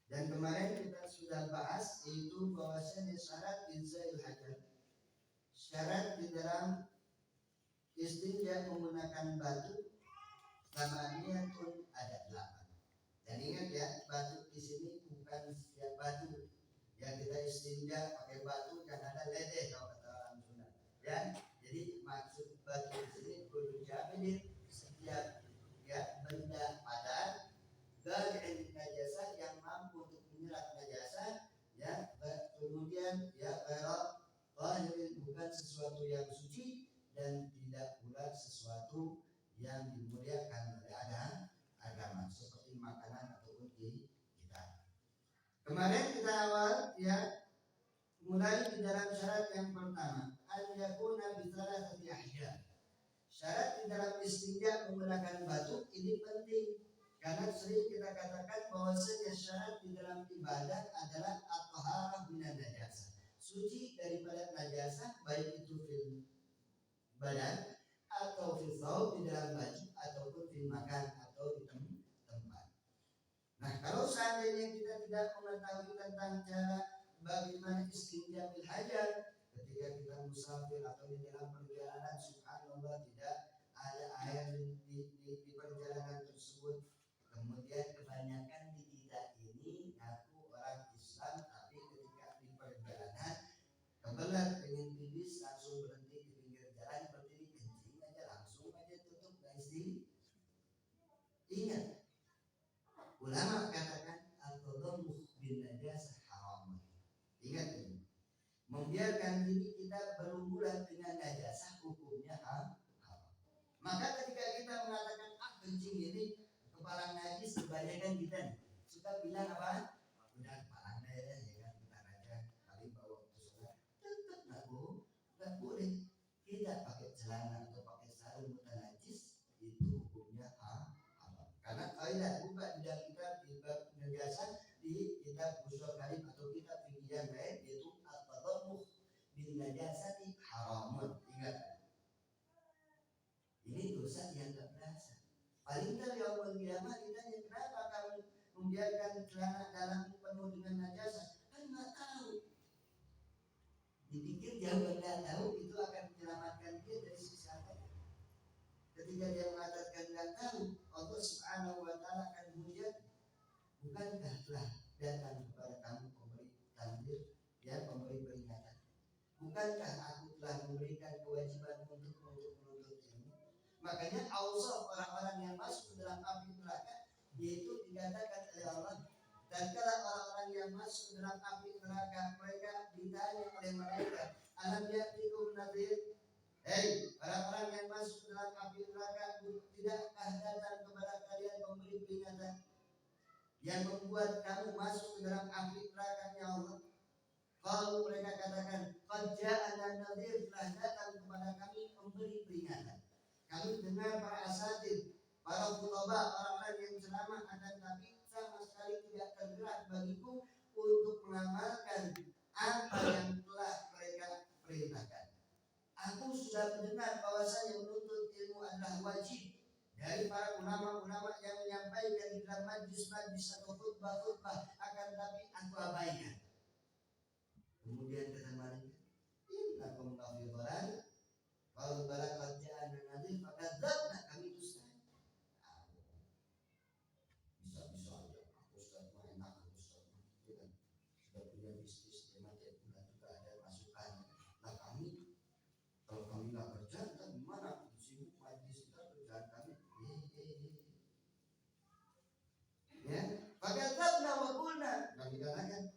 Dan kemarin kita sudah bahas itu bahwasanya syarat inzail hajar, syarat di dalam istinja menggunakan batu samaniyatun ada 8. Dan ingat ya, batu di sini bukan setiap batu. Yang kita istinja pakai batu kan ada ledeh kalau kata orang Sunda. Ya, jadi maksud batu di sini kudu jamin setiap ya benda padat dari najasah yang mampu untuk menyerap najasah ya, kemudian ya zahirin bukan sesuatu yang suci dan tidak pula sesuatu yang dimuliakan oleh agama seperti makanan ataupun kita. Kemarin kita awal ya mulai di dalam syarat yang pertama al-yakuna bi thalathati ahjar. Syarat di dalam istinja menggunakan batu ini penting karena sering kita katakan bahwasanya syarat di dalam ibadah adalah at-taharah minan najasah. Suci daripada najasah baik itu fil badan atau fil thawb di dalam baju ataupun fil makan atau di tempat. Nah, kalau seandainya kita tidak mengetahui tentang cara bagaimana istinja bil hajar ketika kita musafir atau di dalam perjalanan, subhanallah tidak ada air di perjalanan tersebut. Kemudian kebanyakan di kita ini ngaku orang Islam tapi ketika di perjalanan kebelat pengen pipis langsung berhenti di pinggir jalan, berdiri kencing aja langsung aja tutup guys di. Ingat, ulama katakan al-tadammuh bin najasah haram. Ingat ini, membiarkan diri kita berhubungan dengan najasah hukumnya haram. Maka ketika kita mengatakan kencing ini kepala najis, kebanyakan kita nih suka bilang apa? Udah kepala najis ya kan, bentar aja kali bawa ke sholat. Tetap nggak boleh. Kita pakai celana atau pakai sarung najis itu hukumnya haram. Karena kaidah buka di dalam kitab di bab najasah di kitab usul kalim atau kitab fikih yang lain yaitu at-tadammuh bin najasati haramun. Ingat, ini dosa yang tak berasa. Paling tidak yaumul qiyamah ditanya kenapa kamu membiarkan celana dalammu penuh dengan najasah? Kan nggak tahu. Dipikir jawaban nggak tahu itu akan menyelamatkan dia dari siksa neraka. Ketika dia mengatakan nggak tahu, Allah Subhanahu wa taala akan menguji, bukankah telah datang kepada kamu pemberi takdir ya, pemberi peringatan? Bukankah aku telah memberikan kewajiban untuk menuntut ilmu? Makanya Allah orang-orang yang masuk ke dalam api neraka yaitu dikatakan oleh Allah, dan kalau orang-orang yang masuk ke dalam api neraka mereka ditanya oleh malaikat, alam ya'tikum nadhir? Hei, orang-orang yang masuk ke dalam api neraka, tidakkah datang kepada kalian memberi peringatan yang membuat kamu masuk ke dalam api neraka-Nya Allah? Kalau mereka katakan, qad ja'ana nadhir, telah datang kepada kami memberi peringatan. Kami dengar para asatid, para khutbah, orang-orang yang ceramah, akan tapi sama sekali tidak tergerak bagiku untuk mengamalkan apa yang telah mereka perintahkan. Aku sudah mendengar bahwasanya menuntut ilmu adalah wajib dari para ulama-ulama yang menyampaikan di dalam majlis-majlis atau khutbah-khutbah, akan tapi aku abaikan. Kemudian kata malaikat, innakum lafi dhalal, kalau balagat ja'ana nadhir fakadzabna, kami dusta. Bisa-bisa aja aku Ustaz mah enak, Ustaz mah sudah punya bisnis di tiap bulan juga ada masukan. Nah kami, kalau kami nggak kerja, kita gimana? Sibuk majlis kita kerjaan kami. Ya, fakadzabna wa qulna, kami katakan,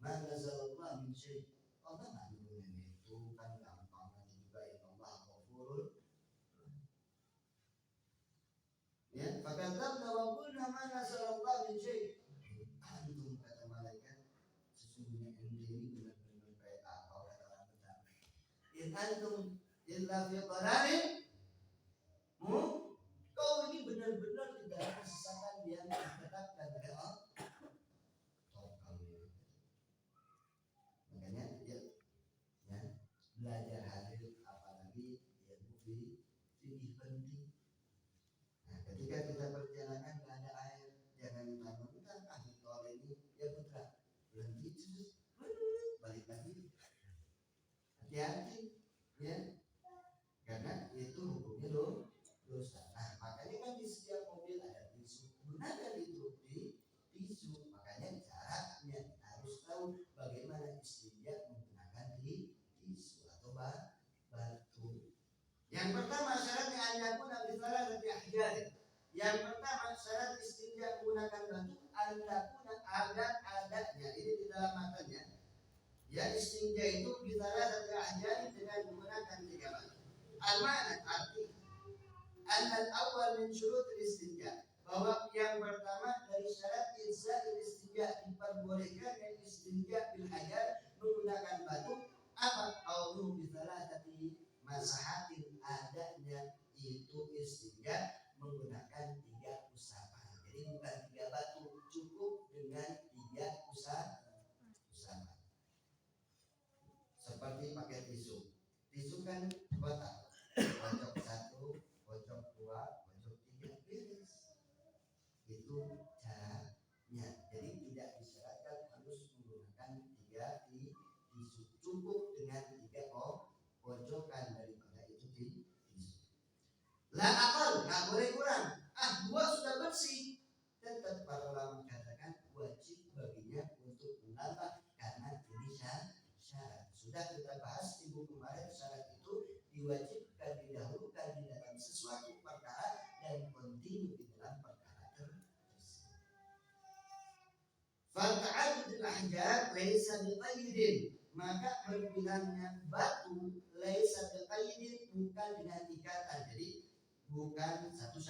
ma nazalallahu min syai'. Allah nggak nurunin itu, kan gampang nanti juga Allah ghafurur. Ya, fakadzabna wa qulna ma nazalallahu min syai'. Antum, kata malaikat, sesungguhnya ente ini benar-benar kayak apa kata orang Betawi. In antum illa fi dhalalin mu, kau ini benar-benar di dalam kesesatan yang ditetapkan oleh Allah. Makanya ya belajar hadis apalagi ilmu fikih penting. Nah, ketika kita perjalanan nggak ada air, jangan mentang-mentang ahli tol ini Yang pertama syarat istinja menggunakan batu antakuna agar adanya ini di dalam matanya. Ya istinja itu bicara dari ajari dengan menggunakan 3 batu. Al-ma'na arti annal awal min syurut istinja, bahwa yang pertama dari syarat istinja diperbolehkan yang istinja bil hajar menggunakan batu apa? Qauluhu bi thalathati masahatin, adanya itu istinja menggunakan 3 usapan. Jadi bukan 3 batu, cukup dengan 3 usapan. Seperti pakai tisu. Tisu kan kotak, pojok 1, pojok 2, pojok 3, beres. Itu caranya. Jadi tidak disyaratkan harus menggunakan 3 tisu. Cukup dengan 3 pojokan daripada itu tisu. La akal, nggak boleh kurang. 2 sudah bersih. Tetap para ulama katakan wajib baginya untuk menambah karena ini syarat. Sudah kita bahas minggu kemarin, syarat itu diwajibkan didahulukan di dalam sesuatu perkara dan kontinu di dalam perkara tersebut. Fata'adudul ahjar laisa biqayyidin, maka berbilangnya batu laisa biqayyidin bukan dengan ikatan. Jadi bukan satu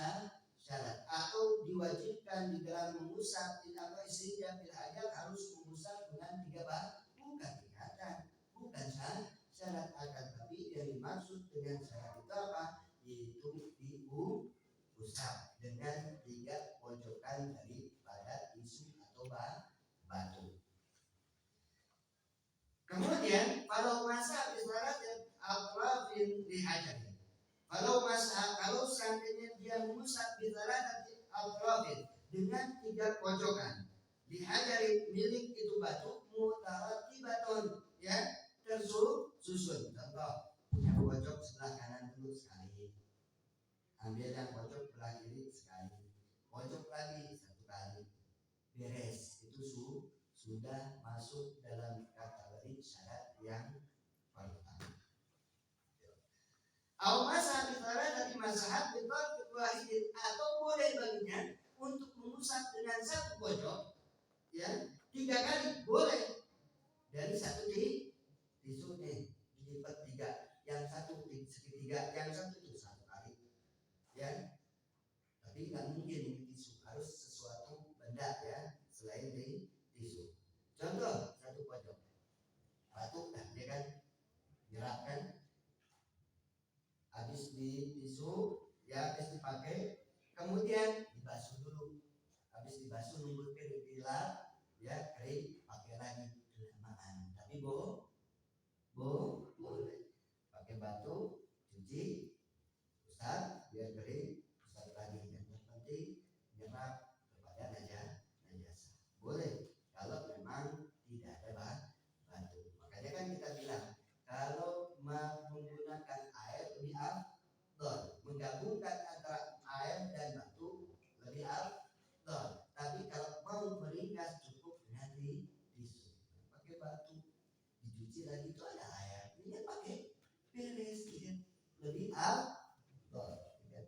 syarat atau diwajibkan di dalam mengusap atau istinja bil hajar harus mengusap dengan 3 batu, bukan ikatan, bukan syarat. Akan tapi yang dimaksud dengan syarat itu apa? Yaitu diusap dengan 3 pojokan daripada tisu atau batu. Kemudian kalau masa isyarat atrafin dihajar, kalau seandainya dia mengusap bisalatati atrafin dengan 3 pojokan, dihajari milik itu batu mutarattibatun, ya tersusun. Contoh, yang pojok sebelah kanan dulu sekali, ambil yang pojok sebelah kiri sekali, pojok lagi 1 kali, beres. Itu sudah masuk dalam kategori syarat yang pertama. Masa bicara dari masahat betul wahidin, atau boleh baginya untuk mengusap dengan 1 pojok, ya 3 kali boleh. Dari 1 tisu nih dilipat 3, yang 1 segitiga, yang 1 itu 1 kali, ya. Tapi nggak mungkin ini tisu, harus sesuatu benda ya selain tisu. Contoh 1 pojok batu, dia kan nyerap kan, habis di tisu ya, habis dipakai kemudian dibasuh dulu, habis dibasuh nunggu kering dilap ya, kering pakai lagi kelamaan. Tapi boleh pakai batu, cuci, usap biar kering, usap lagi. Yang penting nyerap kepada najasa. Boleh kalau memang tidak ada batu. Makanya kan kita bilang kalau menggunakan air lebih afdal, menggabungkan antara air dan batu lebih afdal. Tapi kalau mau meringkas cukup dengan tisu. Pakai batu dicuci lagi itu ada air, ini pakai beres, ya. Lebih afdal.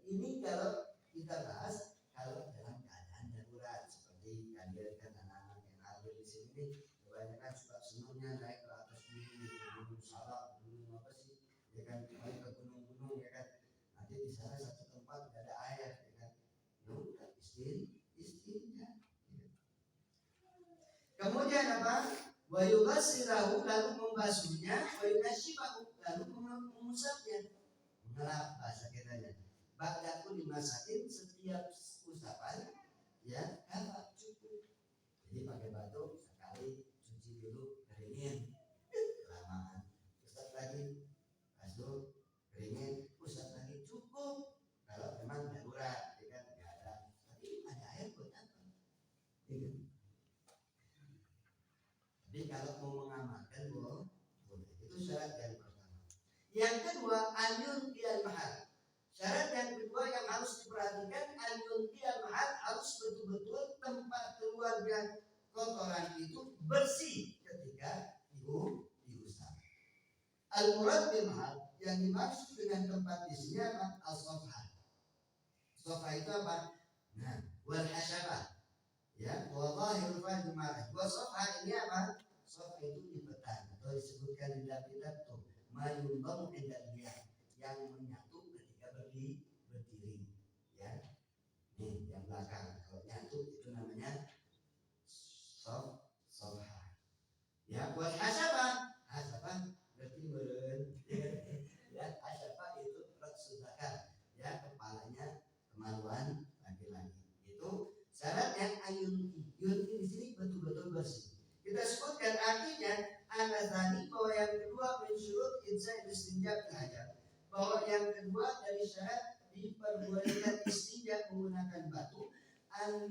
Ini kalau kita bahas kalau dalam keadaan darurat seperti kalian kan anak-anak yang ada di sini kebanyakan suka senangnya naik ke atas gunung Salak, gunung apa sih, ya kan, naik ke gunung-gunung, ya kan, nanti di sana 1 tempat tidak ada air, ya kan, udah istinja. Kemudian apa? Wa yughsilahu, lalu membasuhnya, wa yunashibahu, lalu mengusapnya, mengelap bahasa kitanya. Ba'da kulli masakin, setiap usapan ya apa cukup. Jadi pakai batu sekali, cuci dulu, keringin, kelamaan, usap lagi, basuh, keringin, usap lagi, cukup. Kalau memang darurat, ya kan, nggak ada, tapi ada air buat apa? Ya kan? Jadi kalau mau mengamalkan boleh. Itu syarat yang pertama. Yang kedua, anyun qiyal mahal. Syarat yang kedua yang harus diperhatikan, anyun qiyal mahal, harus betul-betul tempat keluarnya kotoran itu bersih ketika diusap. Al-murad bil mahal, yang dimaksud dengan tempat di sini apa? Al-sofa. Sofa itu apa? Nah, wal hasyabah ya, wa zahirul fa'il marah. Wa safha ini apa? Safha itu lipetan atau disebutkan di dalam kitab tuh mayundam indal dia yang menyatu ketika berdiri ya. Nih yang belakang kalau nyatu itu namanya safha. Ya, wal hasyabah. Hasyabah berarti meureun. Ya, hasyabah itu ra'sul zakar. Ya, kepalanya kemaluan laki-laki. Itu syaratnya ayunti. Yunti di sini betul-betul bersih. Kita sebutkan artinya anadzani bahwa yang kedua mensyurut insya istinja belajar. Bahwa yang kedua dari syarat diperbolehkan istinja menggunakan batu al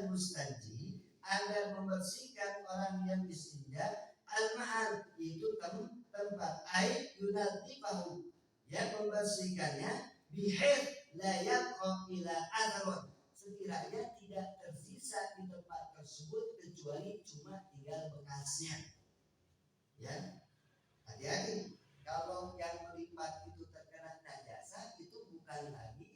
mustanji agar membersihkan orang yang istinja al-mahal itu tempat air yunatifahu yang membersihkannya bihir layak ila adron sekiranya tidak tersisa di tempat tersebut kecuali cuma tinggal bekasnya ya. Hati-hati kalau yang melipat itu terkena najasa itu bukan lagi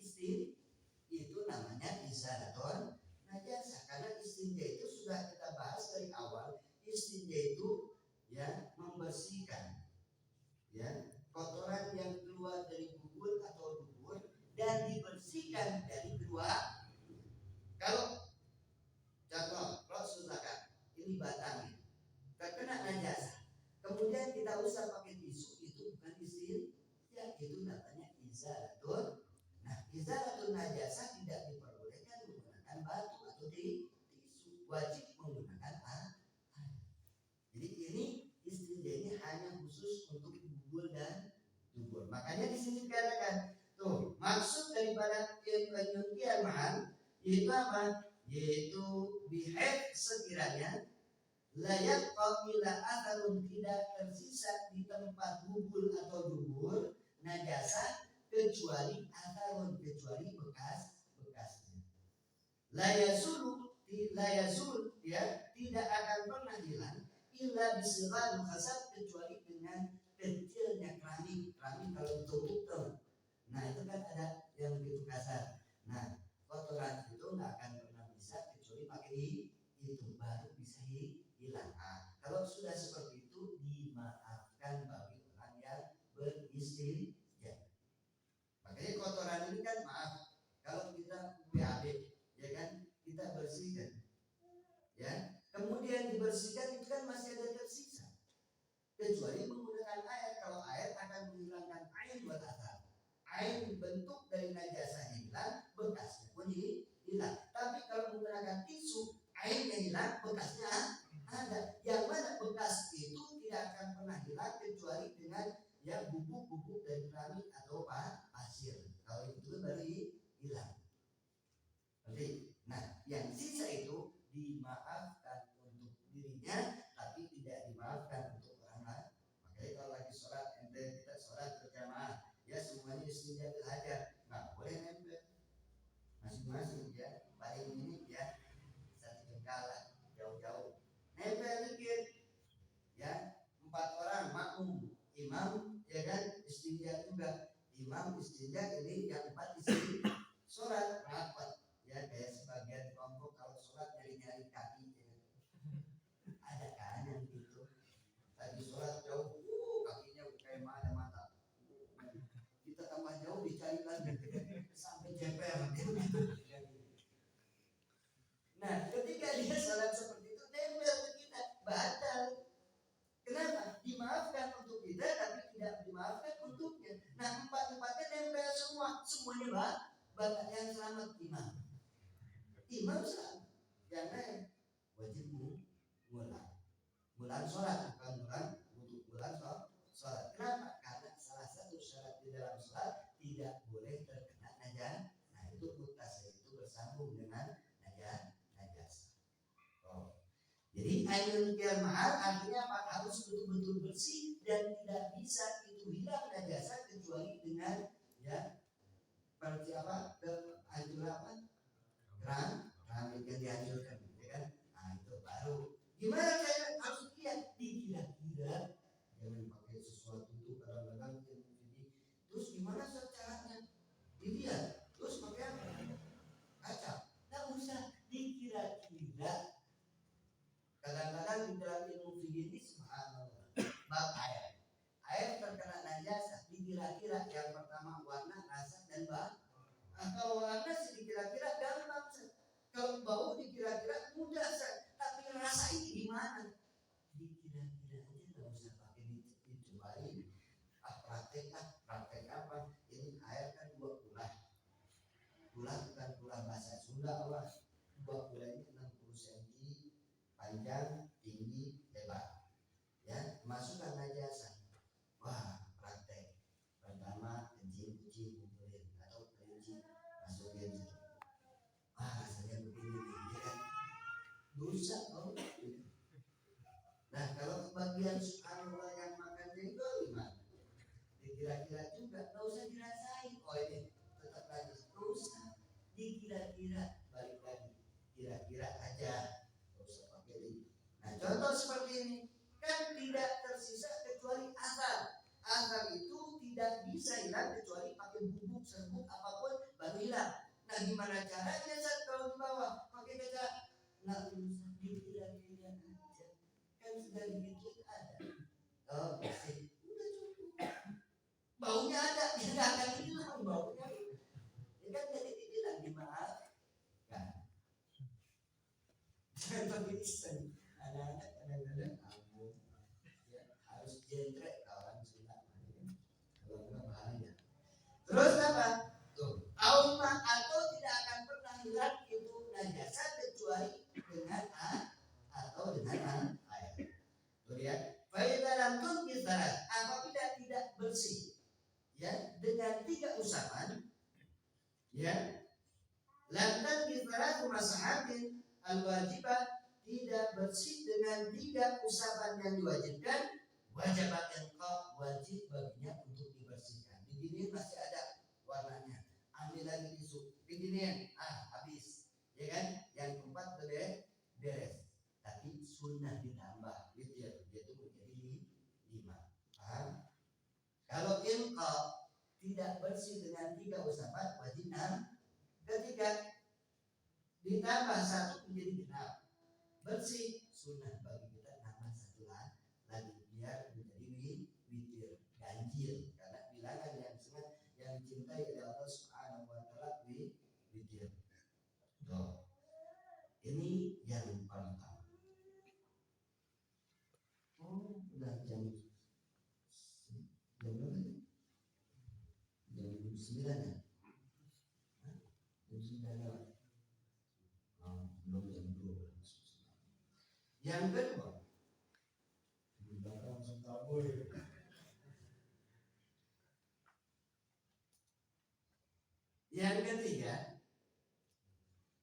itu namanya izalaton najasa karena istinja itu sudah kita bahas dari awal. Istinja itu ya membersihkan ya kotoran yang keluar dari bubur atau dubur dan dibersihkan dari kedua. Kalau contoh kalau sudah ini batangnya terkena najasa kemudian kita usah pakai tisu itu bukan istinja, itu namanya izalatun. Nah izalatun najasa tidak diperbolehkan menggunakan batu atau tisu, wajib menggunakan air. Jadi ini istinja ini hanya khusus untuk bubur dan dubur. Makanya di sini dikatakan tuh maksud daripada penyuntian mahal yaitu apa? Yaitu bihad sekiranya layak bila atharun tidak tersisa di tempat bubur atau dubur najasa kecuali atharun kecuali bekasnya. Layazul ya tidak akan pernah hilang illa bisighal khasab kecuali dengan kecilnya keramik kalau ditutup tuh. Nah itu kan ada yang begitu kasar. Nah kotoran itu nggak akan pernah bisa kecuali pakai itu baru bisa hilang. Nah, kalau sudah seperti itu dimaafkan bagi orang yang beristinja. Makanya kotoran ini kan maaf kalau kita BAB ya kan kita bersihkan ya kemudian dibersihkan itu kan masih ada tersisa kecuali menggunakan air. Kalau air akan menghilangkan air buat atar air bentuk dari najasa hilang bekasnya pun hilang. Tapi kalau menggunakan tisu airnya hilang bekasnya ada. Yang mana bekas itu tidak akan pernah hilang kecuali dengan ya bubuk-bubuk dari keramik atau pasir. Kalau itu baru hilang. Nah yang sisa itu dimaafkan untuk dirinya tapi tidak dimaafkan untuk orang lain. Makanya kalau lagi sholat ente kita sholat berjamaah ya semuanya istinja belajar nggak boleh nempel masing-masing ya paling ini ya satu jengkalan jauh-jauh nempel dikit ya 4 orang makmum imam ya kan istinja juga imam istinja ini yang 4 istinja sholat rapat ya kayak sebagian kelompok kalau sholat nyari-nyari kaki ya. Ada kan yang gitu lagi sholat jauh kakinya kayak mana mata kita tambah jauh dicari lagi sampai jeper. Nah ketika dia sholat seperti itu nempel ke kita batal. Kenapa? Dimaafkan untuk kita tapi tidak dimaafkan untuknya. Nah 4-4-nya nempel semuanya batal. Yang selamat imam selamat yang lain wajib mulan sholat bukan mulan sholat. Kenapa? Karena salah satu syarat di dalam sholat tidak boleh terkena najasa. Nah itu mutasir itu bersambung dengan najasa. Jadi ainul mahal artinya apa? Harus betul-betul bersih dan tidak bisa itu hilang najasa kecuali dengan ya seperti apa? Hancur apa? Keramik yang dihancurkan, ya kan? Nah itu baru. Gimana cara harus lihat dikira-kira jangan pakai sesuatu itu kadang-kadang terus gimana caranya dilihat terus pakai apa? Kaca bab air. Air terkena najasa dikira-kira yang pertama warna, rasa dan bau. Kalau warna sih dikira-kira gampang. Kalau bau dikira-kira mudah. Tapi rasa ini gimana? Dikira-kira aja nggak usah pakai dicobain. Praktek apa? Ini air kan 2 kulah. Kulah bukan kulah bahasa Sunda, awas. 2 kulah ini 60 cm panjang, tinggi, lebar. Ya, masukkan najasa. Wah, praktek. Pertama kencing kumpulin atau kelinci masukin. Wah, rasanya begini nih, kan? Dosa tau. Nah, kalau kebagian subhanallah yang makan jengkol gimana? Dikira-kira juga, nggak usah dirasain. Oh ini tetap lagi, nggak usah dikira-kira, balik lagi, kira-kira aja, nggak usah pakai ini. Nah, contoh seperti ini kan tidak tersisa kecuali asal. Asal itu tidak bisa hilang kecuali pakai bubuk, serbuk apapun baru hilang. Nah, gimana caranya saat kalau di bawah pakai kaca? Nggak usah dikira-kira aja, kan sudah dikit ada. Oh, bersih, udah cukup. Baunya ada, tidak akan hilang baunya. Ya kan jadi dibilang dimaafkan. Jangan begitu. Anak-anak kadang-kadang ya, harus jentrek kawan Sunda. Kalau nggak bahaya. Terus apa? Tuh, auma atau tidak akan pernah hilang itu najasa kecuali dengan atau dengan air. Tuh ya. Faidalam tun bisarat, apabila tidak bersih, ya dengan 3 usapan, ya lantas bisarat masahatin al-wajibah, tidak bersih dengan 3 usapan yang diwajibkan, wajib engkau wajib baginya untuk dibersihkan. Begini masih ada warnanya, ambil lagi tisu, begini habis, ya kan? Yang keempat beres, tapi sunnah ditambah, gitu, yaitu menjadi 5. Paham? Kalau engkau tidak bersih dengan 3 usapan, wajib 6. Ketika ditambah 1 menjadi genap, bersih, sunnah bagi kita nambah 1 lagi biar menjadi witir, ganjil, karena bilangan yang sangat yang dicintai oleh Allah Subhanahu wa taala witir. Tuh. Ini yang pertama. Oh, udah jam berapa? Jam 9 ya? Jam 9 lewat. Belum jam 12. Yang kedua, yang ketiga,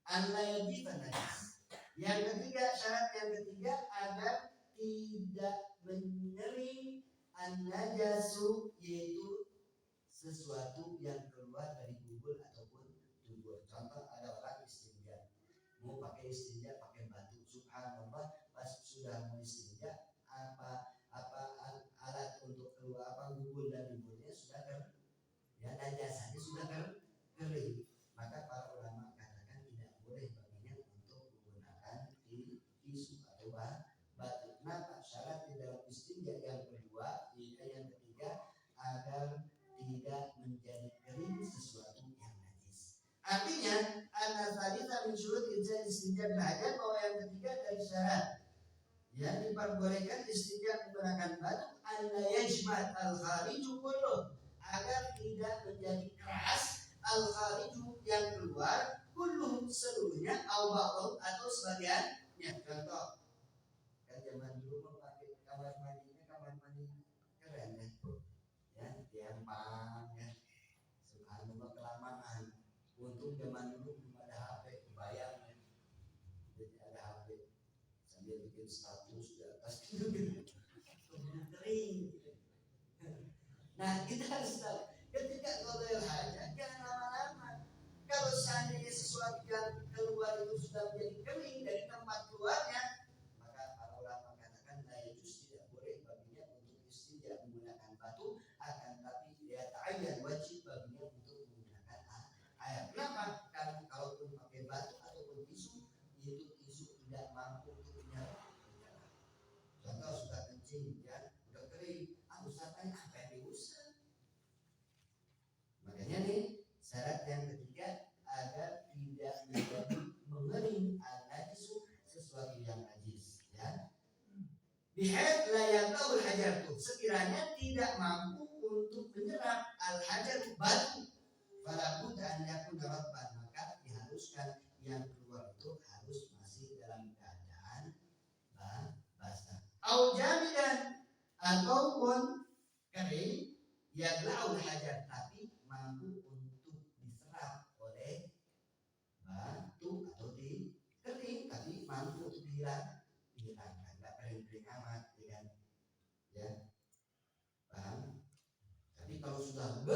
an-layajiban najis. Yang ketiga, syarat yang ketiga agar tidak menyering an-najasu, yaitu sesuatu yang keluar dari bubur ataupun tubuh. Contoh, ada orang istinja, mau pakai istinja pakai batu, subhanallah, pas sudah mau istinja apa alat untuk keluar bubur dan tubuhnya sudah ya najasanya sudah kering. Maka para ulama katakan tidak boleh baginya untuk menggunakan tisu atau batu. Kenapa? Syarat di dalam istinja yang kedua, yang ketiga, agar tidak menjadi kering sesuatu yang najis. Artinya, an-nasalita min syurut istinja belajar bahwa yang ketiga dari syarat yang diperbolehkan istinja menggunakan batu, alla yajmat al-khariju kulluh, agar tidak menjadi keras al-khariju yang keluar kulluh seluruhnya atau sebagiannya. Contoh, kan zaman dulu pakai kamar mandi keren ya, tiempang ya, subhanallah kelamaan. Untung zaman dulu belum ada HP, kebayang ya, jadi ada HP sambil bikin status di atas kering. Nah, kita harus tahu ketika qadha'ul hajat jangan lama-lama. Kalau seandainya sesuatu yang keluar itu sudah menjadi kering dari tempat keluarnya, maka para ulama katakan najis, tidak boleh baginya untuk istinja menggunakan batu, akan tapi dia ta'ayyan wajib baginya untuk menggunakan air. Kenapa? Karena kalaupun pakai batu ataupun tisu, itu tisu tidak mampu untuk menyerap. Contoh sudah kencing ya, udah kering. makanya apa yang diusap. Makanya nih syarat yang ketiga agar tidak menjadi mengering al-najisu sesuatu yang najis, ya. Bihad la yaqul hajartu, sekiranya tidak mampu untuk menyerap al-hajar batu, fala budda an yakuna ratban, maka diharuskan yang keluar itu harus masih dalam keadaan basah. Au jamidan, ataupun kering, yaqla'ul hajar, tapi mampu untuk diserap oleh batu atau kering, tapi mampu untuk dihilangkan, nggak kering-kering amat, ya, paham? Tapi kalau sudah